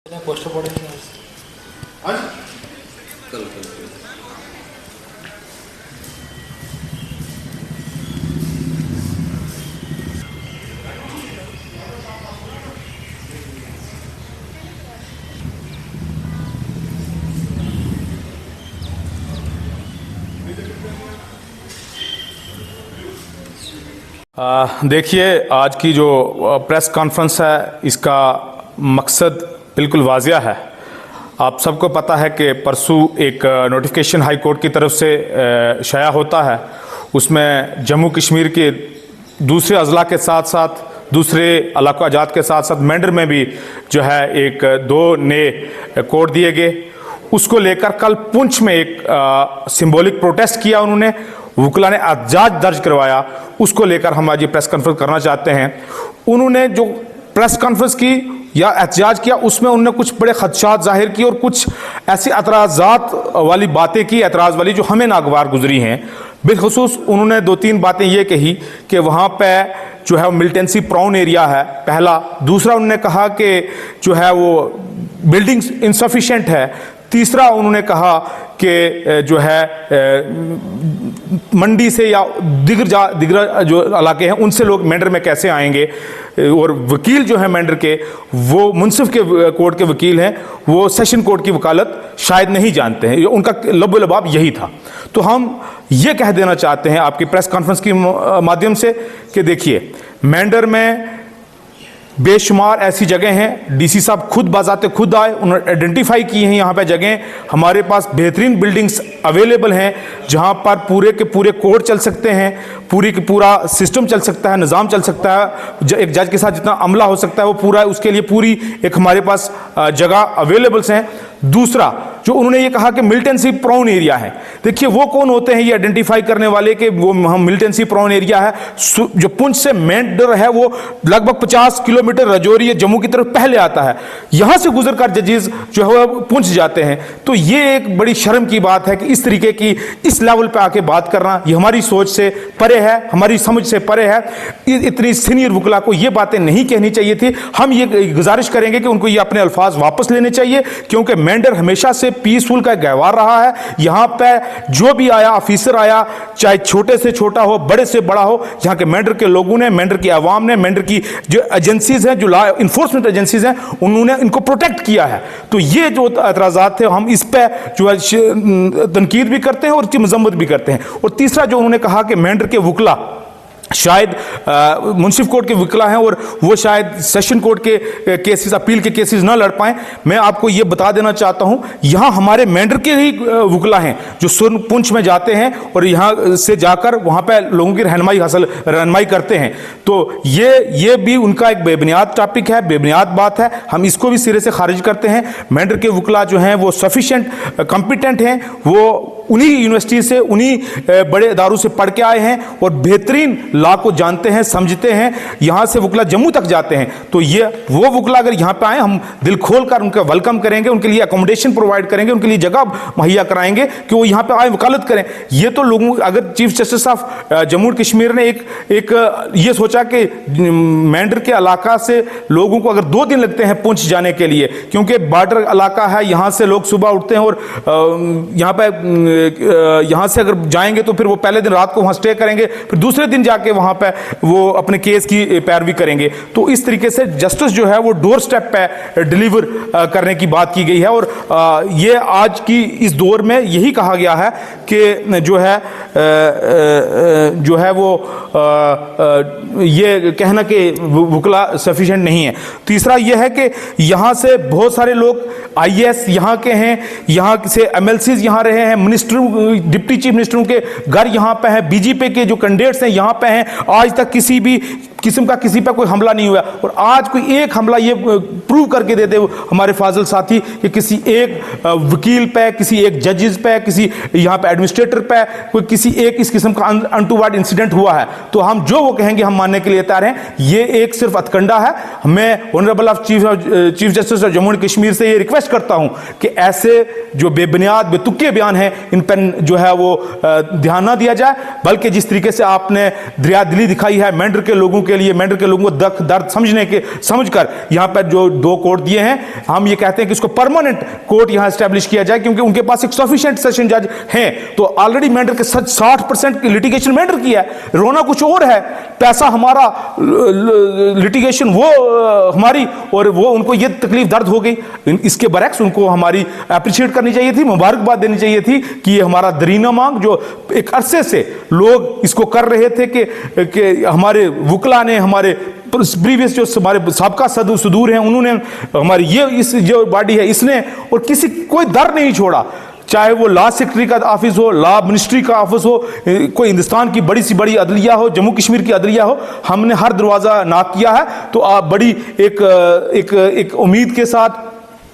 Poster पड़ेंगे आज कल देखिए, आज की जो प्रेस कॉन्फ्रेंस है इसका मकसद बिल्कुल वाज़िया है। आप सबको पता है कि परसों एक नोटिफिकेशन हाई कोर्ट की तरफ से शाया होता है। उसमें जम्मू कश्मीर के दूसरे अजला के साथ साथ दूसरे इलाका जात के साथ साथ मेंढर में भी जो है एक दो नए कोड दिए गए। उसको लेकर कल पुंछ में एक सिंबॉलिक प्रोटेस्ट किया उन्होंने, वकीला ने एहतजाज दर्ज करवाया। उसको लेकर हम आज ये प्रेस कॉन्फ्रेंस करना चाहते हैं। उन्होंने जो प्रेस कॉन्फ्रेंस की या एहतजाज किया उसमें उन्होंने कुछ बड़े खदशात जाहिर किए और कुछ ऐसी एतराज़ात वाली बातें की, एतराज़ वाली, जो हमें नागवार गुजरी हैं। बिलखुसूस उन्होंने दो तीन बातें ये कही कि वहाँ पे जो है वो मिलिटेंसी प्राउन एरिया है, पहला। दूसरा उन्होंने कहा कि जो है वो बिल्डिंग्स इनसफिशिएंट है। तीसरा उन्होंने कहा कि जो है मंडी से या दिगर जो इलाके हैं उनसे लोग मेंढर में कैसे आएंगे। और वकील जो है मेंढर के, वो मुंसिफ के कोर्ट के वकील हैं, वो सेशन कोर्ट की वकालत शायद नहीं जानते हैं। उनका लबो लबाब यही था। तो हम ये कह देना चाहते हैं आपकी प्रेस कॉन्फ्रेंस के माध्यम से कि देखिए, मेंढर में बेशुमार ऐसी जगह हैं, डीसी साहब खुद बाज़ाते खुद आए, उन्होंने आइडेंटिफाई की हैं यहाँ पे जगह। हमारे पास बेहतरीन बिल्डिंग्स अवेलेबल हैं जहाँ पर पूरे के पूरे कोर्ट चल सकते हैं, पूरी की पूरा सिस्टम चल सकता है, निज़ाम चल सकता है। एक जज के साथ जितना अमला हो सकता है वो पूरा, उसके लिए पूरी एक हमारे पास जगह अवेलेबल्स हैं। दूसरा जो उन्होंने ये कहा कि मिलिटेंसी प्राउन एरिया है, देखिए वो कौन होते हैं ये आइडेंटिफाई करने वाले कि वो हम मिलिटेंसी प्राउन एरिया है। जो पुंछ से मेंढर है वो लगभग 50 किलोमीटर रजौरी जम्मू की तरफ पहले आता है। यहां से गुजरकर जजेस जो है वो पुंछ जाते हैं। तो ये एक बड़ी शर्म की बात है कि इस तरीके की इस लेवल पे आके बात करना, ये हमारी सोच से परे है, हमारी समझ से परे है। इतनी सीनियर वकला को ये बातें नहीं कहनी चाहिए थी। हम ये गुजारिश करेंगे कि उनको ये अपने अल्फाज वापस लेने चाहिए, क्योंकि मेंढर हमेशा से पीसफुल का गहवार रहा है। यहां पे जो भी आया, ऑफिसर आया, चाहे छोटे से छोटा हो, बड़े से बड़ा हो, यहाँ के मेंढर के लोगों ने, मेंढर की आवाम ने, मेंढर की जो एजेंसीज हैं, जो लॉ इन्फोर्समेंट एजेंसीज हैं, उन्होंने इनको प्रोटेक्ट किया है। तो ये जो एतराज़ात थे हम इस पे जो है तनकीद भी करते हैं और इसकी मजम्मत भी करते हैं। और तीसरा जो उन्होंने कहा कि मेंढर के वकला शायद मुंसिफ कोर्ट के वकला हैं और वो शायद सेशन कोर्ट के केसेस, अपील के केसेस ना लड़ पाएं। मैं आपको ये बता देना चाहता हूं, यहां हमारे मेंढर के ही वकला हैं जो पुंछ में जाते हैं और यहां से जाकर वहां पे लोगों की रहनुमाई करते हैं। तो ये भी उनका एक बेबुनियाद टॉपिक है, बेबुनियाद बात है। हम इसको भी सिरे से खारिज करते हैं। मेंढर के वकला जो हैं वो सफिशिएंट कॉम्पिटेंट हैं, वो उन्हीं यूनिवर्सिटी से, उन्हीं बड़े इदारों से पढ़ के आए हैं और बेहतरीन लॉ को जानते हैं, समझते हैं। यहाँ से वकला जम्मू तक जाते हैं। तो ये वो वकला अगर यहाँ पे आए, हम दिल खोल कर उनका वेलकम करेंगे, उनके लिए अकोमोडेशन प्रोवाइड करेंगे, उनके लिए जगह मुहैया कराएंगे कि वो यहाँ पे आए, वकालत करें। ये तो लोगों, अगर chief justice of Jammu Kashmir ने एक ये सोचा कि मेंढर के इलाका से लोगों को अगर 2 दिन लगते हैं पुंछ जाने के लिए, क्योंकि बॉर्डर इलाका है, यहाँ से लोग सुबह उठते हैं और यहाँ से अगर जाएंगे तो फिर वो पहले दिन रात को वहाँ स्टे करेंगे, फिर दूसरे दिन जाके वहाँ पे वो अपने केस की पैरवी करेंगे। तो इस तरीके से जस्टिस जो है वो डोर स्टेप पे डिलीवर करने की बात की गई है। और ये आज की इस दौर में यही कहा गया है कि जो है वो ये कहना कि वकला सफिशिएंट नहीं है। तीसरा ये है कि यहाँ से बहुत सारे लोग IAS यहाँ के हैं, यहाँ से MLCs यहाँ रहे हैं, मिनिस्टर, डिप्टी चीफ मिनिस्टरों के घर यहाँ पे हैं, BJP के जो कैंडिडेट्स हैं यहाँ पे हैं। आज तक किसी भी किस्म का किसी पे कोई हमला नहीं हुआ। और आज कोई एक हमला ये प्रूव करके दे दे हमारे फाजिल साथी कि किसी एक वकील पे, किसी एक जजेस पे, किसी यहाँ पे एडमिनिस्ट्रेटर पे कोई किसी एक इस किस्म का अनटूवर्ड इंसिडेंट हुआ है, तो हम जो वो कहेंगे हम मानने के लिए तैयार हैं। ये एक सिर्फ अतकंडा है। मैं honourable of chief justice of Jammu and Kashmir से ये रिक्वेस्ट करता हूं कि ऐसे जो बेबुनियाद बेतुके बयान हैं इन पर जो है वो ध्यान ना दिया जाए, बल्कि जिस तरीके से आपने दरिया दिली दिखाई है, मेंढर के लोगों के लिए, मेंढर के लोगों को दर्द समझकर यहाँ पर जो 2 कोर्ट दिए हैं, हम ये कहते हैं कि इसको परमानेंट कोर्ट यहाँ एस्टेब्लिश किया जाए, क्योंकि उनके पास एक सफिशिएंट सेशन जज हैं। तो ऑलरेडी मेंढर के 60% की लिटिगेशन मेंढर की है, रोना कुछ और है, पैसा हमारा, लिटिगेशन वो हमारी, और वो उनको ये तकलीफ दर्द हो गई। इसके बरक्स उनको हमारी अप्रिशिएट करनी चाहिए थी, मुबारकबाद देनी चाहिए थी कि ये हमारा दरीना मांग जो एक अरसे से लोग इसको कर रहे थे कि हमारे वकला ने, हमारे प्रीवियस जो हमारे साबका सदूर हैं, उन्होंने हमारी ये इस जो बॉडी है इसने, और किसी कोई दर नहीं छोड़ा, चाहे वो लॉ सेक्रेटरी का ऑफिस हो, लॉ मिनिस्ट्री का ऑफिस हो, कोई हिंदुस्तान की बड़ी सी बड़ी अदलिया हो, जम्मू कश्मीर की अदलिया हो, हमने हर दरवाज़ा नॉक किया है। तो आप बड़ी एक उम्मीद के साथ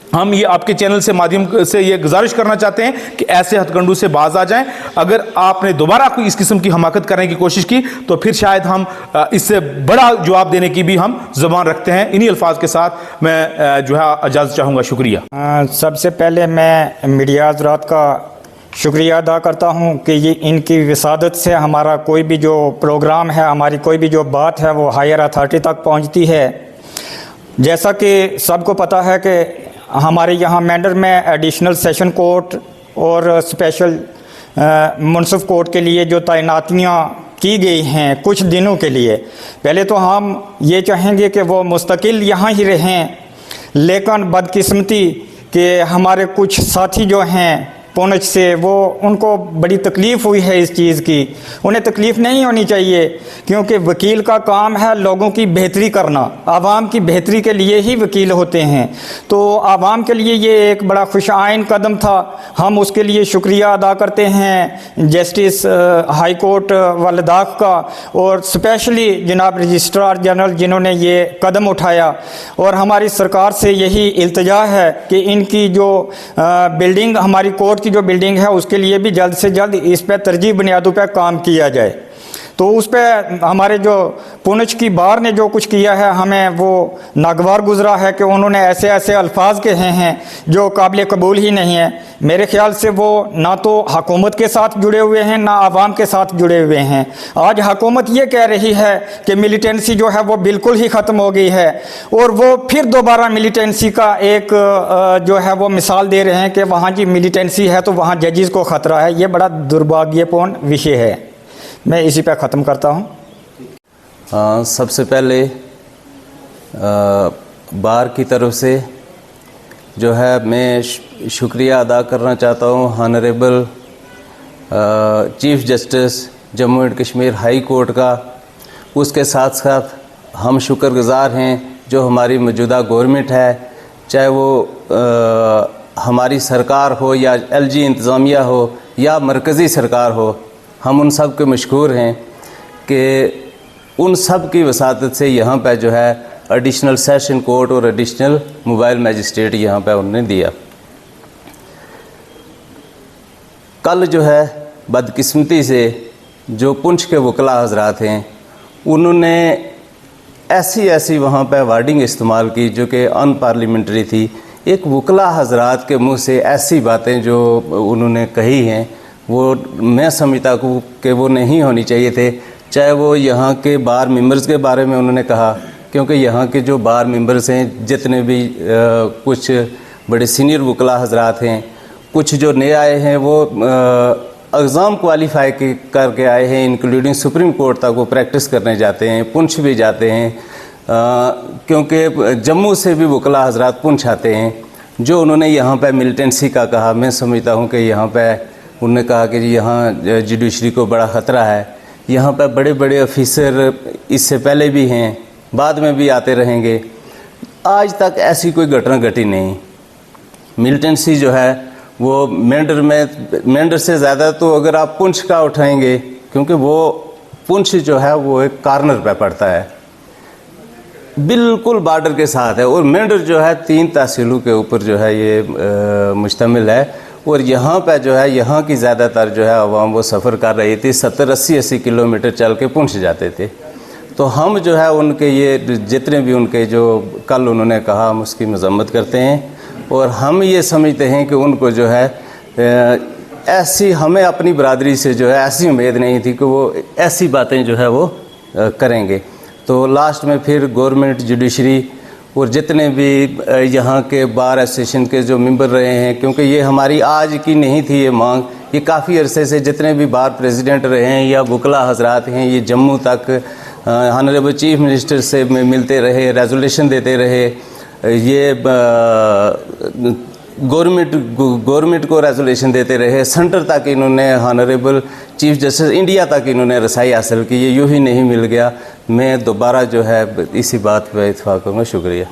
हम ये आपके चैनल से माध्यम से ये गुजारिश करना चाहते हैं कि ऐसे हथकंडों से बाज आ जाएं। अगर आपने दोबारा कोई इस किस्म की हमाकत करने की कोशिश की तो फिर शायद हम इससे बड़ा जवाब देने की भी हम ज़बान रखते हैं। इन्हीं अल्फाज के साथ मैं जो है इजाज़त चाहूँगा। शुक्रिया। सबसे पहले मैं मीडिया हज़रात का शुक्रिया अदा करता हूँ कि ये इनकी विसादत से हमारा कोई भी जो प्रोग्राम है, हमारी कोई भी जो बात है वो हायर अथॉरिटी तक पहुँचती है। जैसा कि सबको पता है कि हमारे यहाँ मेंढर में एडिशनल सेशन कोर्ट और स्पेशल मुनसिफ कोर्ट के लिए जो तैनातियाँ की गई हैं कुछ दिनों के लिए, पहले तो हम ये चाहेंगे कि वो मुस्तकिल यहाँ ही रहें, लेकिन बदकिस्मती कि हमारे कुछ साथी जो हैं पुंछ से, वो उनको बड़ी तकलीफ़ हुई है इस चीज़ की। उन्हें तकलीफ़ नहीं होनी चाहिए, क्योंकि वकील का काम है लोगों की बेहतरी करना, आवाम की बेहतरी के लिए ही वकील होते हैं। तो आवाम के लिए ये एक बड़ा खुशाइन कदम था, हम उसके लिए शुक्रिया अदा करते हैं जस्टिस हाई कोर्ट व लद्दाख का, और स्पेशली जनाब रजिस्ट्रार जनरल जिन्होंने ये कदम उठाया। और हमारी सरकार से यही इल्तिजा है कि इनकी जो बिल्डिंग, हमारी कोर्ट की जो बिल्डिंग है, उसके लिए भी जल्द से जल्द इस पर तरजीह बुनियादों पर काम किया जाए। तो उस पर हमारे जो पुंछ की बार ने जो कुछ किया है, हमें वो नागवार गुजरा है कि उन्होंने ऐसे ऐसे अल्फाज कहे हैं जो काबिल कबूल ही नहीं है। मेरे ख्याल से वो ना तो हुकूमत के साथ जुड़े हुए हैं, ना आवाम के साथ जुड़े हुए हैं। आज हुकूमत ये कह रही है कि मिलिटेंसी जो है वो बिल्कुल ही ख़त्म हो गई है, और वो फिर दोबारा मिलिटेंसी का एक जो है वो मिसाल दे रहे हैं कि वहाँ जी मिलिटेंसी है तो वहाँ जजेस को ख़तरा है। ये बड़ा दुर्भाग्यपूर्ण विषय है। मैं इसी पे ख़त्म करता हूँ। सबसे पहले बार की तरफ से जो है मैं शुक्रिया अदा करना चाहता हूँ honourable chief justice Jammu and Kashmir high court का। उसके साथ साथ हम शुक्रगुज़ार हैं जो हमारी मौजूदा गवर्नमेंट है, चाहे वो हमारी सरकार हो या LG इंतज़ामिया हो या मरकज़ी सरकार हो, हम उन सब के मशकूर हैं कि उन सब की वसादत से यहाँ पे जो है एडिशनल सेशन कोर्ट और एडिशनल मोबाइल मजिस्ट्रेट यहाँ पे उन्होंने दिया। कल जो है बदकिस्मती से जो पुंछ के वकला हजरात हैं, उन्होंने ऐसी वहाँ पे वर्डिंग इस्तेमाल की जो कि अनपार्लियामेंट्री थी। एक वकला हजरात के मुँह से ऐसी बातें जो उन्होंने कही हैं, वो मैं समझता हूँ कि वो नहीं होनी चाहिए थे। चाहे वो यहाँ के बार मेंबर्स के बारे में उन्होंने कहा, क्योंकि यहाँ के जो बार मेंबर्स हैं, जितने भी कुछ बड़े सीनियर वकला हजरात हैं, कुछ जो नए आए हैं वो एग्ज़ाम क्वालिफाई करके आए हैं, इंक्लूडिंग सुप्रीम कोर्ट तक वो प्रैक्टिस करने जाते हैं, पुंछ भी जाते हैं, क्योंकि जम्मू से भी वकला हजरात पुंछ आते हैं। जो उन्होंने यहाँ पे मिलिटेंसी का कहा, मैं समझता हूँ कि यहाँ पे उन्होंने कहा कि यहाँ जुडिशरी को बड़ा ख़तरा है। यहाँ पर बड़े बड़े ऑफिसर इससे पहले भी हैं, बाद में भी आते रहेंगे। आज तक ऐसी कोई घटना घटी नहीं। मिलिटेंसी जो है वो मेंढर से ज़्यादा तो अगर आप पुंछ का उठाएंगे, क्योंकि वो पुंछ जो है वो एक कॉर्नर पे पड़ता है, बिल्कुल बॉर्डर के साथ है, और मेंढर जो है 3 तहसीलों के ऊपर जो है ये मुश्तमिल है। और यहाँ पे जो है यहाँ की ज़्यादातर जो है आवाम वो सफ़र कर रही थी, 70-80 किलोमीटर चल के पुंछ जाते थे। तो हम जो है उनके ये जितने भी उनके जो कल उन्होंने कहा, हम उसकी मजम्मत करते हैं, और हम ये समझते हैं कि उनको जो है ऐसी, हमें अपनी बरादरी से जो है ऐसी उम्मीद नहीं थी कि वो ऐसी बातें जो है वो करेंगे। तो लास्ट में फिर गवर्नमेंट जुडिशरी और जितने भी यहाँ के बार एसोसिएशन के जो मेंबर रहे हैं, क्योंकि ये हमारी आज की नहीं थी ये मांग, ये काफ़ी अरसे से जितने भी बार प्रेसिडेंट रहे हैं या वकला हजरात हैं, ये जम्मू तक ऑनरेबल चीफ मिनिस्टर से मिलते रहे, रेजोल्यूशन देते रहे, ये गवर्नमेंट को रेजोल्यूशन देते रहे, सेंटर तक इन्होंने ऑनरेबल चीफ जस्टिस इंडिया तक इन्होंने रसाई हासिल की। ये यूँ ही नहीं मिल गया। मैं दोबारा जो है इसी बात पर इत्फाक करूँगा। शुक्रिया।